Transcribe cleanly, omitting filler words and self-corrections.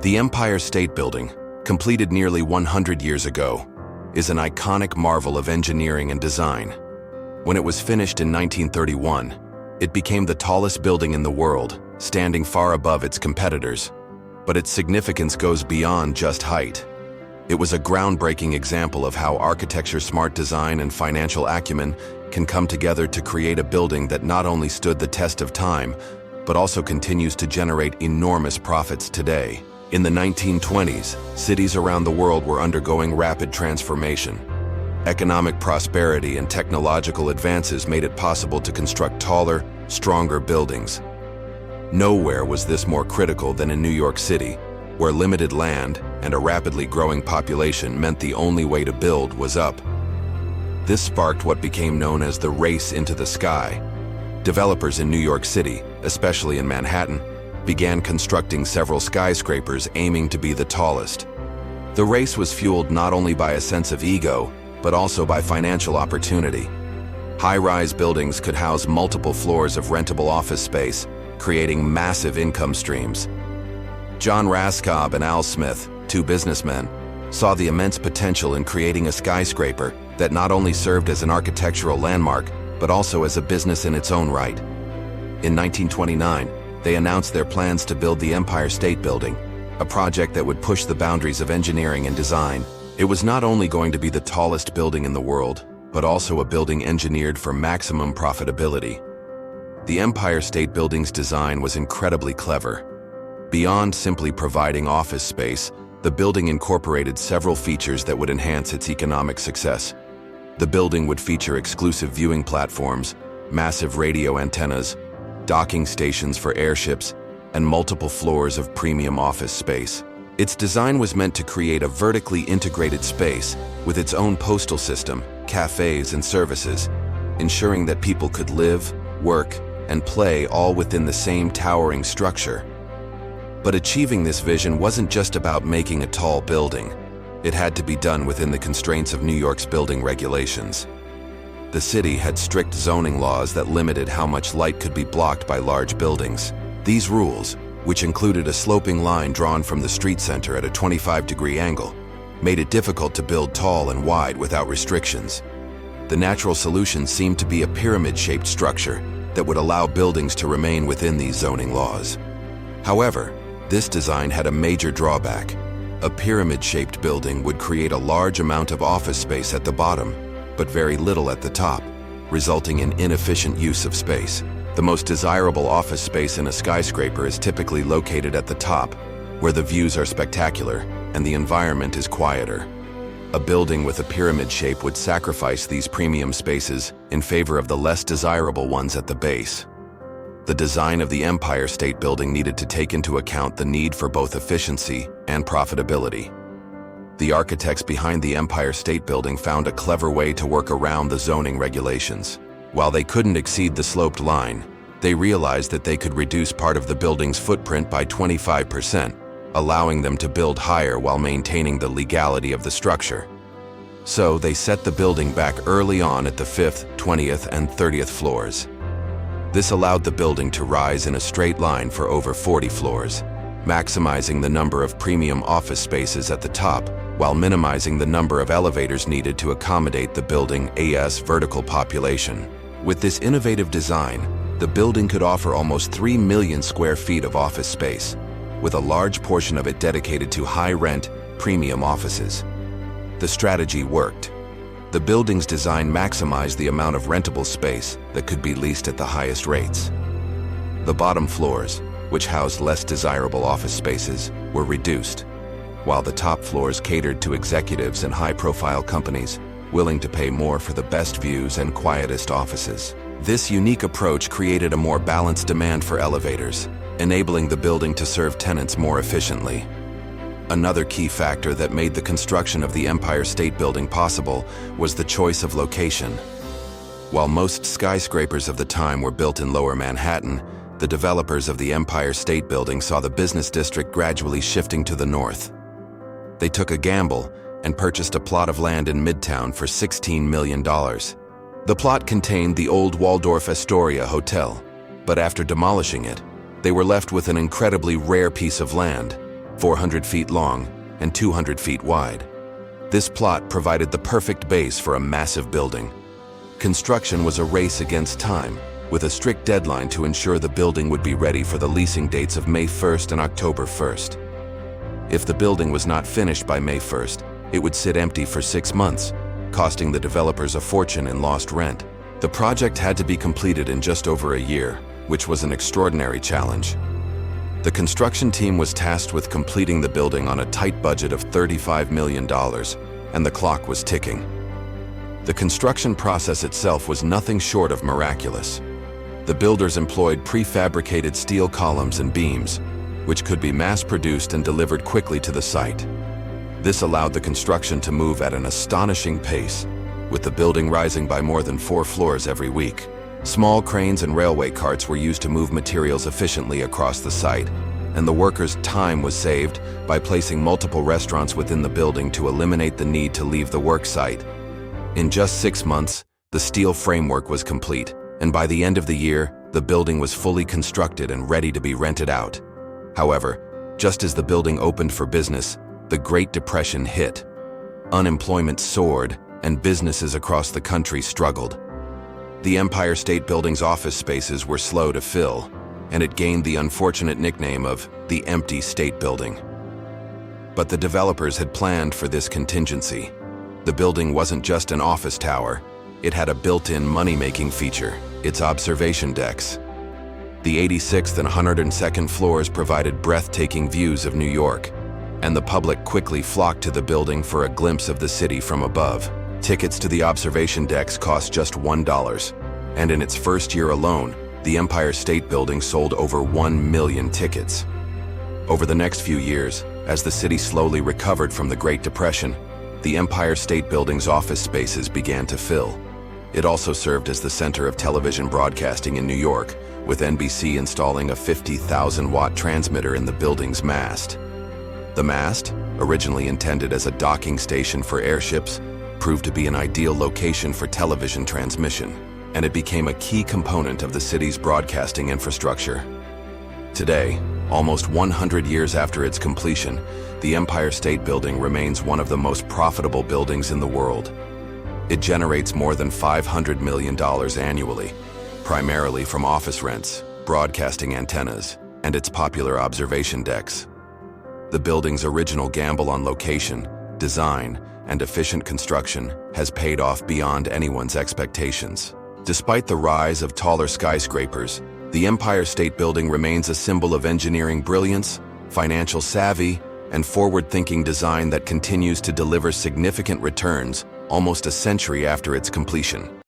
The Empire State Building, completed nearly 100 years ago, is an iconic marvel of engineering and design. When it was finished in 1931, it became the tallest building in the world, standing far above its competitors. But its significance goes beyond just height. It was a groundbreaking example of how architecture, smart design, and financial acumen can come together to create a building that not only stood the test of time, but also continues to generate enormous profits today. In the 1920s, cities around the world were undergoing rapid transformation. Economic prosperity and technological advances made it possible to construct taller, stronger buildings. Nowhere was this more critical than in New York City, where limited land and a rapidly growing population meant the only way to build was up. This sparked what became known as the race into the sky. Developers in New York City, especially in Manhattan, began constructing several skyscrapers aiming to be the tallest. The race was fueled not only by a sense of ego, but also by financial opportunity. High-rise buildings could house multiple floors of rentable office space, creating massive income streams. John Raskob and Al Smith, two businessmen, saw the immense potential in creating a skyscraper that not only served as an architectural landmark, but also as a business in its own right. In 1929, they announced their plans to build the Empire State Building, a project that would push the boundaries of engineering and design. It was not only going to be the tallest building in the world, but also a building engineered for maximum profitability. The Empire State Building's design was incredibly clever. Beyond simply providing office space, the building incorporated several features that would enhance its economic success. The building would feature exclusive viewing platforms, massive radio antennas, docking stations for airships, and multiple floors of premium office space. Its design was meant to create a vertically integrated space with its own postal system, cafes, and services, ensuring that people could live, work, and play all within the same towering structure. But achieving this vision wasn't just about making a tall building. It had to be done within the constraints of New York's building regulations. The city had strict zoning laws that limited how much light could be blocked by large buildings. These rules, which included a sloping line drawn from the street center at a 25-degree angle, made it difficult to build tall and wide without restrictions. The natural solution seemed to be a pyramid-shaped structure that would allow buildings to remain within these zoning laws. However, this design had a major drawback. A pyramid-shaped building would create a large amount of office space at the bottom, but very little at the top, resulting in inefficient use of space. The most desirable office space in a skyscraper is typically located at the top, where the views are spectacular and the environment is quieter. A building with a pyramid shape would sacrifice these premium spaces in favor of the less desirable ones at the base. The design of the Empire State Building needed to take into account the need for both efficiency and profitability. The architects behind the Empire State Building found a clever way to work around the zoning regulations. While they couldn't exceed the sloped line, they realized that they could reduce part of the building's footprint by 25%, allowing them to build higher while maintaining the legality of the structure. So they set the building back early on at the 5th, 20th, and 30th floors. This allowed the building to rise in a straight line for over 40 floors, maximizing the number of premium office spaces at the top while minimizing the number of elevators needed to accommodate the building's vertical population. With this innovative design, the building could offer almost 3 million square feet of office space, with a large portion of it dedicated to high-rent, premium offices. The strategy worked. The building's design maximized the amount of rentable space that could be leased at the highest rates. The bottom floors, which housed less desirable office spaces, were reduced, while the top floors catered to executives and high-profile companies willing to pay more for the best views and quietest offices. This unique approach created a more balanced demand for elevators, enabling the building to serve tenants more efficiently. Another key factor that made the construction of the Empire State Building possible was the choice of location. While most skyscrapers of the time were built in Lower Manhattan, the developers of the Empire State Building saw the business district gradually shifting to the north. They took a gamble and purchased a plot of land in Midtown for $16 million. The plot contained the old Waldorf Astoria Hotel, but after demolishing it, they were left with an incredibly rare piece of land, 400 feet long and 200 feet wide. This plot provided the perfect base for a massive building. Construction was a race against time, with a strict deadline to ensure the building would be ready for the leasing dates of May 1st and October 1st. If the building was not finished by May 1st, it would sit empty for 6 months, costing the developers a fortune in lost rent. The project had to be completed in just over a year, which was an extraordinary challenge. The construction team was tasked with completing the building on a tight budget of $35 million, and the clock was ticking. The construction process itself was nothing short of miraculous. The builders employed prefabricated steel columns and beams, which could be mass-produced and delivered quickly to the site. This allowed the construction to move at an astonishing pace, with the building rising by more than 4 floors every week. Small cranes and railway carts were used to move materials efficiently across the site, and the workers' time was saved by placing multiple restaurants within the building to eliminate the need to leave the work site. In just 6 months, the steel framework was complete, and by the end of the year, the building was fully constructed and ready to be rented out. However, just as the building opened for business, the Great Depression hit. Unemployment soared, and businesses across the country struggled. The Empire State Building's office spaces were slow to fill, and it gained the unfortunate nickname of the Empty State Building. But the developers had planned for this contingency. The building wasn't just an office tower, it had a built-in money-making feature, its observation decks. The 86th and 102nd floors provided breathtaking views of New York, and the public quickly flocked to the building for a glimpse of the city from above. Tickets to the observation decks cost just $1, and in its first year alone, the Empire State Building sold over 1 million tickets. Over the next few years, as the city slowly recovered from the Great Depression, the Empire State Building's office spaces began to fill. It also served as the center of television broadcasting in New York, with NBC installing a 50,000-watt transmitter in the building's mast. The mast, originally intended as a docking station for airships, proved to be an ideal location for television transmission, and it became a key component of the city's broadcasting infrastructure. Today, almost 100 years after its completion, the Empire State Building remains one of the most profitable buildings in the world. It generates more than $500 million annually, primarily from office rents, broadcasting antennas, and its popular observation decks. The building's original gamble on location, design, and efficient construction has paid off beyond anyone's expectations. Despite the rise of taller skyscrapers, the Empire State Building remains a symbol of engineering brilliance, financial savvy, and forward-thinking design that continues to deliver significant returns almost a century after its completion.